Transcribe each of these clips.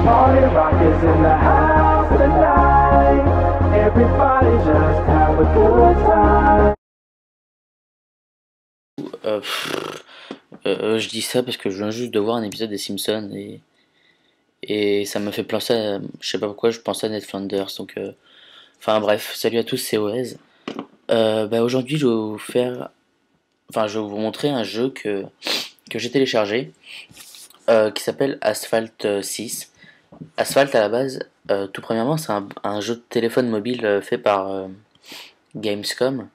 Party rock is in the house tonight. Everybody just have a good time. Je dis ça parce que je viens juste de voir un épisode des Simpsons et ça m'a fait penser à, je sais pas pourquoi, je pensais à Ned Flanders. Donc, enfin bref, salut à tous, c'est OZ. Aujourd'hui, je vais vous montrer un jeu que j'ai téléchargé qui s'appelle Asphalt 6. Asphalt à la base, tout premièrement, c'est un jeu de téléphone mobile fait par Gamescom.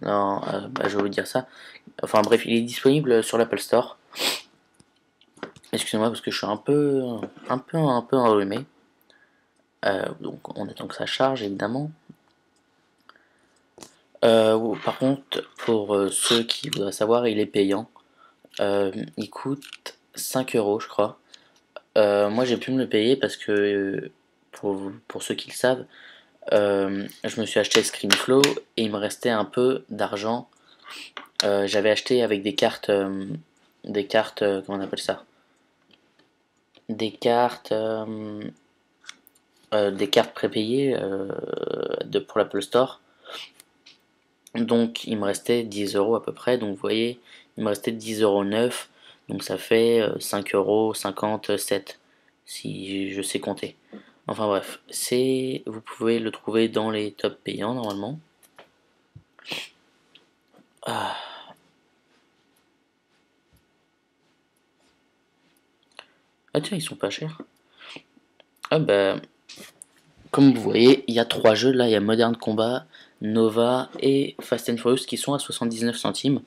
Non, je vais vous dire ça. Enfin bref, il est disponible sur l'Apple Store. Excusez-moi parce que je suis un peu enrhumé. Donc on attend que ça charge évidemment. Par contre, pour ceux qui voudraient savoir, il est payant. Il coûte 5 euros, je crois. Moi, j'ai pu me le payer parce que, pour ceux qui le savent, je me suis acheté Screenflow et il me restait un peu d'argent. J'avais acheté avec des cartes, comment on appelle ça? Des cartes prépayées pour l'Apple Store. Donc il me restait 10 euros à peu près. Donc vous voyez, il me restait 10,9 €. Donc ça fait 5,57 € si je sais compter. Enfin bref, vous pouvez le trouver dans les tops payants normalement. Ah, tiens, ils sont pas chers. Ah bah, comme vous voyez, il y a 3 jeux là. Il y a Modern Combat, Nova et Fast and Furious qui sont à 79 centimes.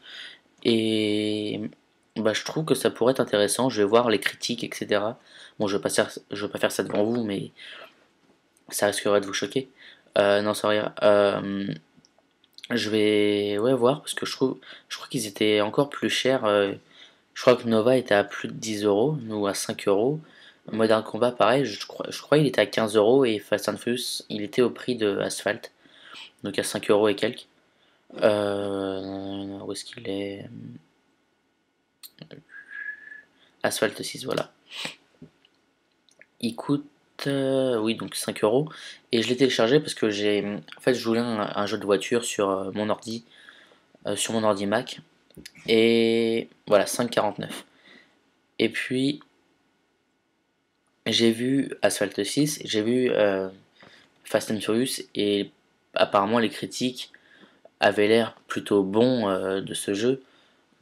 Et je trouve que ça pourrait être intéressant. Je vais voir les critiques, etc. Bon, je vais pas faire ça devant vous, mais ça risquerait de vous choquer. Non, ça rien. Je vais voir parce que je crois qu'ils étaient encore plus chers. Je crois que Nova était à plus de 10 euros, ou à 5 euros. Modern Combat, pareil, je crois qu'il était à 15 euros et Fast and Furious, il était au prix de Asphalt, donc à 5 euros et quelques. Où est-ce qu'il est? Asphalt 6, voilà. Il coûte, oui, donc 5 euros. Et je l'ai téléchargé parce que en fait, je voulais un jeu de voiture sur sur mon ordi Mac. Et voilà, 5,49. Et puis, j'ai vu Asphalt 6, j'ai vu Fast and Furious, et apparemment les critiques avaient l'air plutôt bons de ce jeu.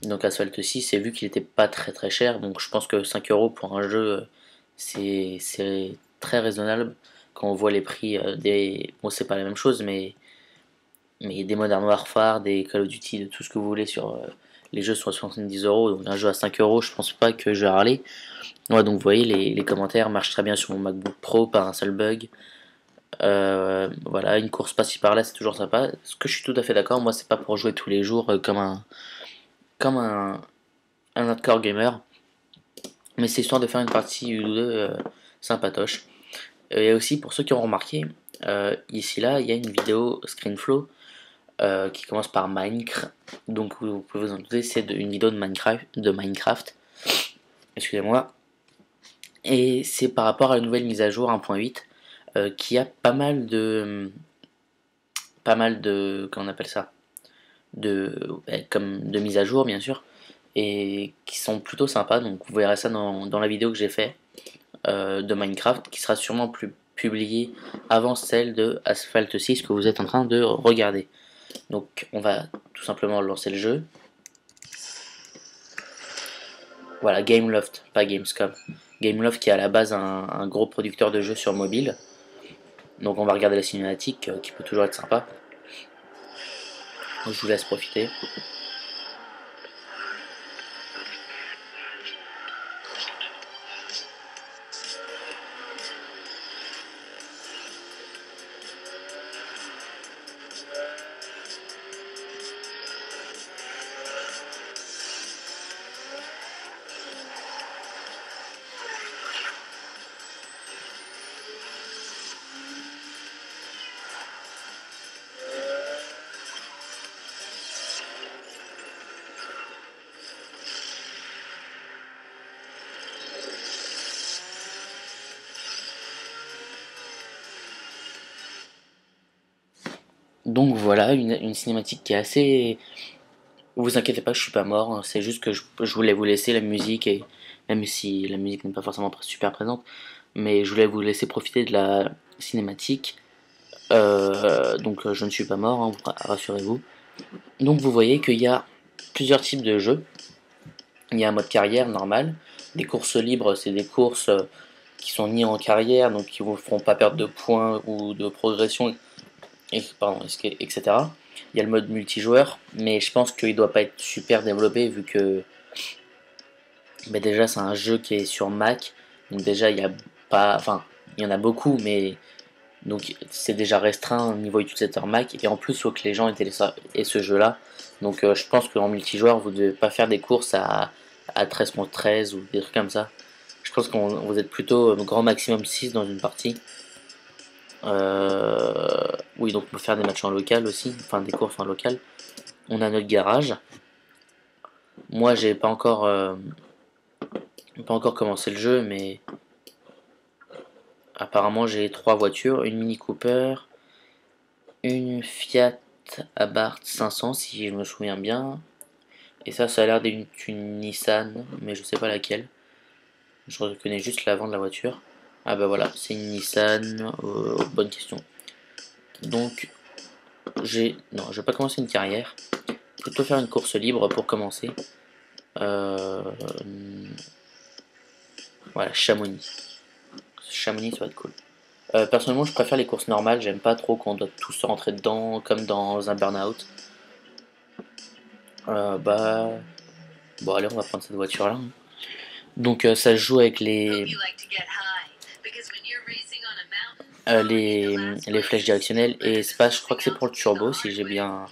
Donc Asphalt 6, et vu qu'il était pas très très cher, donc je pense que 5 euros pour un jeu, c'est très raisonnable quand on voit les prix des. Bon, c'est pas la même chose, mais des Modern Warfare, des Call of Duty, de tout ce que vous voulez sur les jeux sont à 70 euros, donc un jeu à 5 euros, je pense pas que je vais râler. Ouais, donc vous voyez, les commentaires marchent très bien sur mon MacBook Pro, pas un seul bug. Voilà, une course par-ci par-là, c'est toujours sympa. Ce que je suis tout à fait d'accord, moi c'est pas pour jouer tous les jours comme un hardcore gamer, mais c'est histoire de faire une partie ou deux sympatoche. Et aussi, pour ceux qui ont remarqué, ici là, il y a une vidéo Screenflow qui commence par Minecraft. Donc vous pouvez vous en douter, c'est une vidéo de Minecraft. Excusez-moi. Et c'est par rapport à la nouvelle mise à jour 1.8 qui a pas mal de comment on appelle ça, comme de mise à jour bien sûr, et qui sont plutôt sympas. Donc vous verrez ça dans la vidéo que j'ai fait de Minecraft, qui sera sûrement plus publiée avant celle de Asphalt 6 que vous êtes en train de regarder. Donc on va tout simplement lancer le jeu. Voilà, Gameloft, pas Gamescom. Gameloft qui est à la base un gros producteur de jeux sur mobile. Donc on va regarder la cinématique qui peut toujours être sympa. Je vous laisse profiter. Donc voilà, une cinématique qui est assez... Vous inquiétez pas, je suis pas mort, hein, c'est juste que je voulais vous laisser la musique, et même si la musique n'est pas forcément super présente, mais je voulais vous laisser profiter de la cinématique. Donc je ne suis pas mort, hein, rassurez-vous. Donc vous voyez qu'il y a plusieurs types de jeux. Il y a un mode carrière normal. Des courses libres, c'est des courses qui sont ni en carrière, donc qui vous feront pas perdre de points ou de progression, etc. Il y a le mode multijoueur, mais je pense qu'il doit pas être super développé vu que déjà c'est un jeu qui est sur Mac, donc déjà il y a pas, enfin il y en a beaucoup, mais donc c'est déjà restreint au niveau utilisateur Mac, et en plus il faut que les gens aient ce jeu là, donc je pense qu'en multijoueur vous devez pas faire des courses à 13 contre 13 ou des trucs comme ça. Je pense que vous êtes plutôt grand maximum 6 dans une partie. Oui, donc on peut faire des matchs en local aussi, enfin des courses en local. On a notre garage. Moi j'ai pas encore commencé le jeu, mais apparemment j'ai 3 voitures, une Mini Cooper, une Fiat Abarth 500 si je me souviens bien, et ça a l'air d'être une Nissan, mais je sais pas laquelle. Je reconnais juste l'avant de la voiture. Ah bah voilà, c'est une Nissan, bonne question. Donc non, je vais pas commencer une carrière, plutôt faire une course libre pour commencer. Voilà, Chamonix. Chamonix, ça va être cool. Personnellement, je préfère les courses normales. J'aime pas trop qu'on doit tous se rentrer dedans, comme dans un burn-out. Bah. Bon, allez, on va prendre cette voiture-là, hein. Donc, ça se joue avec les flèches directionnelles. Et c'est pas, je crois que c'est pour le turbo, si j'ai bien.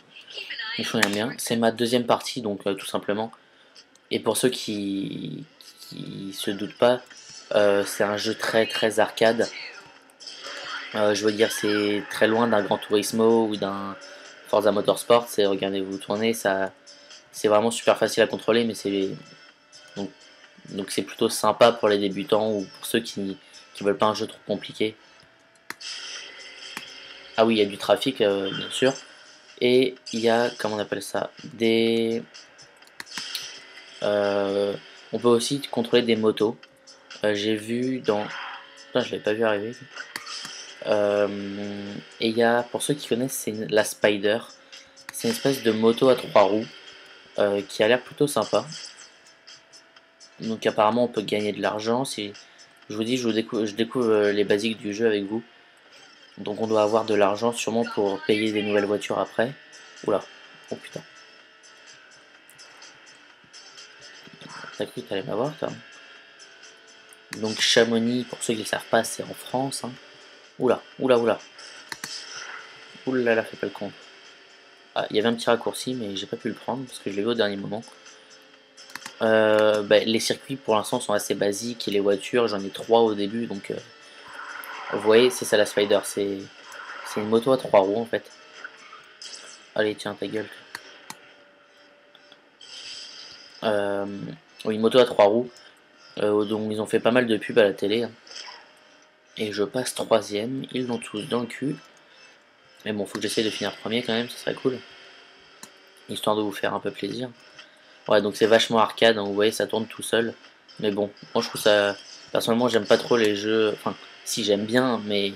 Je me souviens bien. C'est ma deuxième partie, donc tout simplement. Et pour ceux qui se doutent pas, c'est un jeu très très arcade. Je veux dire, c'est très loin d'un Gran Turismo ou d'un Forza Motorsport. C'est, regardez, vous tournez, ça, c'est vraiment super facile à contrôler, mais donc donc c'est plutôt sympa pour les débutants ou pour ceux qui veulent pas un jeu trop compliqué. Ah oui, il y a du trafic, bien sûr, et il y a, comment on appelle ça, on peut aussi contrôler des motos. J'ai vu dans, putain, je l'avais pas vu arriver. Et il y a, pour ceux qui connaissent, c'est la Spider. C'est une espèce de moto à 3 roues qui a l'air plutôt sympa. Donc apparemment on peut gagner de l'argent. Si je vous dis, je découvre les basiques du jeu avec vous. Donc on doit avoir de l'argent sûrement pour payer des nouvelles voitures après. Oula, oh putain. T'as cru que t'allais m'avoir, toi? Donc Chamonix, pour ceux qui ne le savent pas, c'est en France, hein. Oula, oula, oula. Oula là, fais pas le con. Ah, il y avait un petit raccourci, mais j'ai pas pu le prendre parce que je l'ai vu au dernier moment. Les circuits pour l'instant sont assez basiques, et les voitures, j'en ai 3 au début, donc vous voyez, c'est ça la Spider, c'est une moto à 3 roues en fait. Allez, tiens, ta gueule. Oui, une moto à 3 roues, donc ils ont fait pas mal de pubs à la télé, hein. Et je passe 3ème, ils l'ont tous dans le cul. Mais bon, faut que j'essaye de finir premier quand même, ça serait cool. Histoire de vous faire un peu plaisir. Ouais, donc c'est vachement arcade, hein, vous voyez, ça tourne tout seul. Mais bon, moi je trouve ça... Personnellement, j'aime pas trop les jeux... Enfin, si, j'aime bien, mais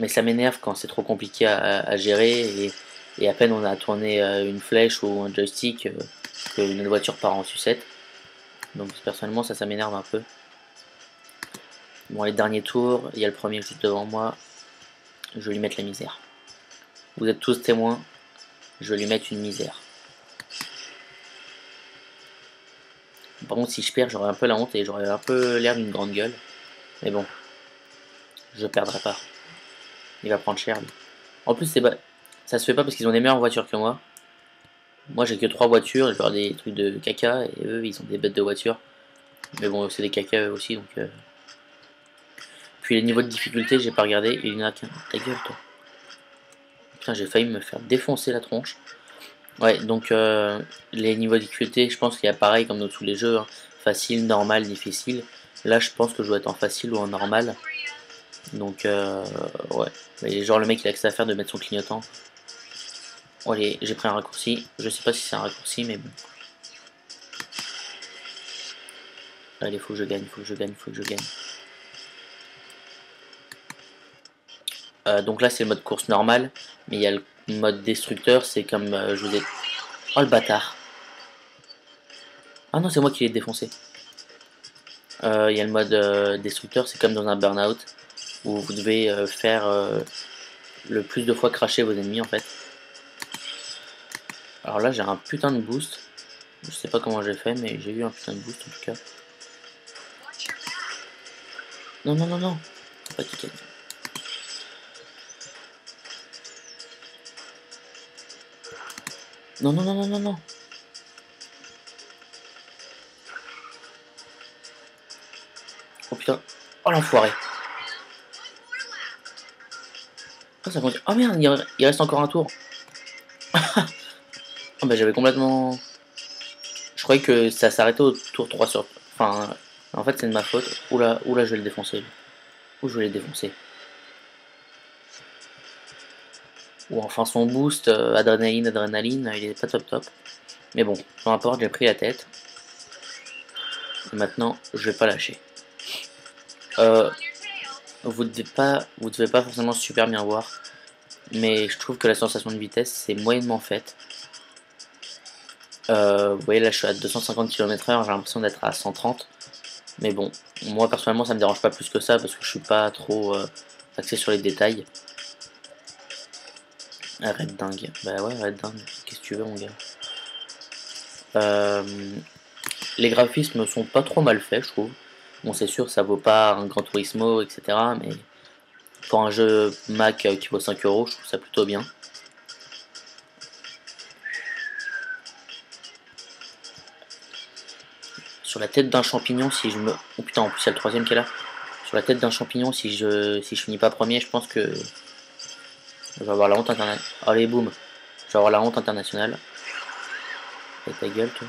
ça m'énerve quand c'est trop compliqué à gérer. Et à peine on a tourné une flèche ou un joystick, qu'une voiture part en sucette. Donc personnellement, ça m'énerve un peu. Bon, les derniers tours, il y a le premier juste devant moi. Je vais lui mettre la misère. Vous êtes tous témoins, je vais lui mettre une misère. Par contre, si je perds, j'aurai un peu la honte et j'aurai un peu l'air d'une grande gueule. Mais bon, je perdrai pas. Il va prendre cher, lui. En plus, ça se fait pas parce qu'ils ont des meilleures voitures que moi. Moi, j'ai que 3 voitures, je vais avoir des trucs de caca, et eux, ils ont des bêtes de voitures. Mais bon, c'est des caca eux aussi, donc... Puis les niveaux de difficulté, j'ai pas regardé. Il y en a qu'un. Ta gueule, toi. Putain, j'ai failli me faire défoncer la tronche. Ouais, donc les niveaux de difficulté, je pense qu'il y a pareil comme dans tous les jeux, hein. Facile, normal, difficile. Là, je pense que je dois être en facile ou en normal. Donc ouais, mais genre le mec il a que ça à faire de mettre son clignotant. Oh, allez, j'ai pris un raccourci, je sais pas si c'est un raccourci mais bon. Allez, faut que je gagne, faut que je gagne, faut que je gagne. Donc là c'est le mode course normal, mais il y a le mode destructeur, c'est comme je vous ai... Oh le bâtard. Ah non, c'est moi qui l'ai défoncé. Il y a le mode destructeur, c'est comme dans un burn-out, où vous devez faire le plus de fois cracher vos ennemis en fait. Alors là j'ai un putain de boost. Je sais pas comment j'ai fait, mais j'ai eu un putain de boost en tout cas. Non, non, non, non. Faut pas qu'il gagne. Non, non, non, non, non, non. Oh putain. Oh l'enfoiré. Oh, ça continue. Oh merde, il reste encore un tour. Oh bah j'avais complètement... Je croyais que ça s'arrêtait au tour 3 sur... Enfin, en fait c'est de ma faute. Oula, oula, je vais le défoncer. Ou je vais le défoncer. Ou enfin son boost, adrénaline, adrénaline, il est pas top top. Mais bon, peu importe, j'ai pris la tête. Et maintenant, je vais pas lâcher. Vous devez pas forcément super bien voir. Mais je trouve que la sensation de vitesse, c'est moyennement faite. Vous voyez là je suis à 250 km/h, j'ai l'impression d'être à 130. Mais bon, moi personnellement ça me dérange pas plus que ça parce que je suis pas trop axé sur les détails. Arrête dingue, bah ouais arrête dingue, qu'est-ce que tu veux mon gars. Les graphismes sont pas trop mal faits je trouve. Bon c'est sûr ça vaut pas un Gran Turismo etc. Mais pour un jeu Mac qui vaut 5 euros je trouve ça plutôt bien. Sur la tête d'un champignon, si je me... Oh putain, en plus il y a le troisième qui est là. Sur la tête d'un champignon, si je finis pas premier, je pense que je vais avoir la honte internationale. Allez, boum. Je vais avoir la honte internationale. Fais ta gueule, toi.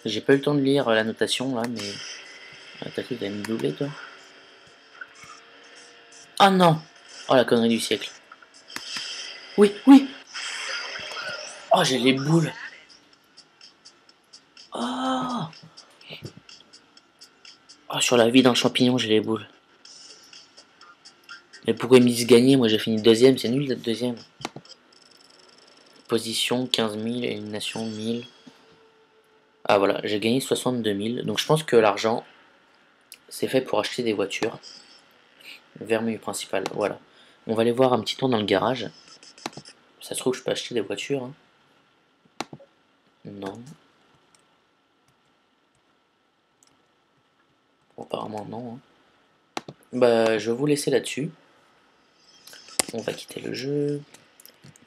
J'ai pas eu le temps de lire la notation, là, mais... T'as cru que t'allais me doubler, toi? Ah non! Oh, la connerie du siècle. Oui, oui! Oh, j'ai les boules. Oh! Oh, sur la vie d'un champignon, j'ai les boules. Mais pourquoi ils me disent gagner? Moi, j'ai fini deuxième, c'est nul d'être deuxième. Position 15 000, élimination 1000. Ah voilà, j'ai gagné 62 000. Donc je pense que l'argent, c'est fait pour acheter des voitures. Vers menu principal, voilà. On va aller voir un petit tour dans le garage. Ça se trouve, je peux acheter des voitures. Hein. Non. Bon, apparemment, non. Hein. Bah, je vais vous laisser là-dessus. On va quitter le jeu.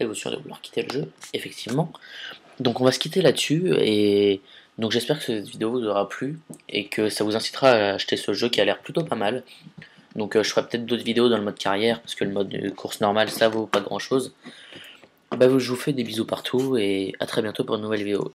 Êtes-vous sûr de vouloir quitter le jeu? Effectivement. Donc on va se quitter là-dessus. Et donc j'espère que cette vidéo vous aura plu. Et que ça vous incitera à acheter ce jeu qui a l'air plutôt pas mal. Donc je ferai peut-être d'autres vidéos dans le mode carrière. Parce que le mode de course normale, ça vaut pas grand-chose. Bah, je vous fais des bisous partout. Et à très bientôt pour une nouvelle vidéo.